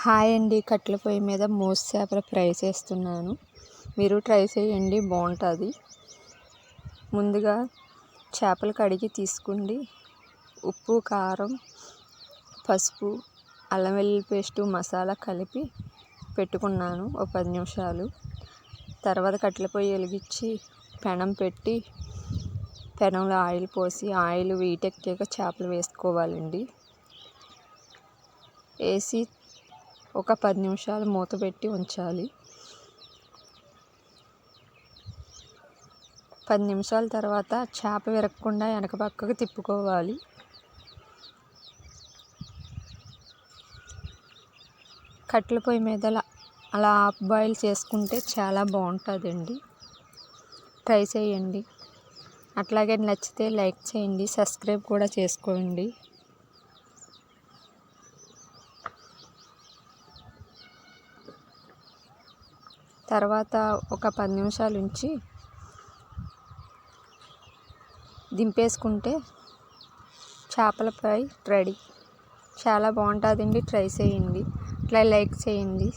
Hi అండి, కట్టెల పొయ్యి మీద మోస్ చేపల ఫ్రై చేస్తున్నాను. మీరు ట్రై చేయండి, బాగుంటుంది. ముందుగా చేపలు కడిగి తీసుకోండి. ఉప్పు, కారం, పసుపు, అల్లం వెల్లుల్లి పేస్టు, మసాలా కలిపి పెట్టుకున్నాను ఒక 10 నిమిషాలు. తర్వాత కట్టెల పొయ్యి వెలిగించి పెనం పెట్టి పెనంలో ఆయిల్ పోసి ఆయిల్ వీటెక్కాక చేపలు వేసుకోవాలండి. వేసి ఒక 10 నిమిషాలు మూత పెట్టి ఉంచాలి. 10 నిమిషాల తర్వాత చేప విరగకుండా వెనక పక్కకు తిప్పుకోవాలి. కట్టెల పొయ్యి మీద అలా హాఫ్ బాయిల్ చేసుకుంటే చాలా బాగుంటుందండి. ట్రై చేయండి. అట్లాగే నచ్చితే లైక్ చేయండి, సబ్స్క్రైబ్ కూడా చేసుకోండి. తర్వాత ఒక 10 నిమిషాలు ఉంచి దింపేసుకుంటే చేపల ఫ్రై రెడీ. చాలా బాగుంటుందండి, ట్రై చేయండి. అట్లా లైక్ చేయండి.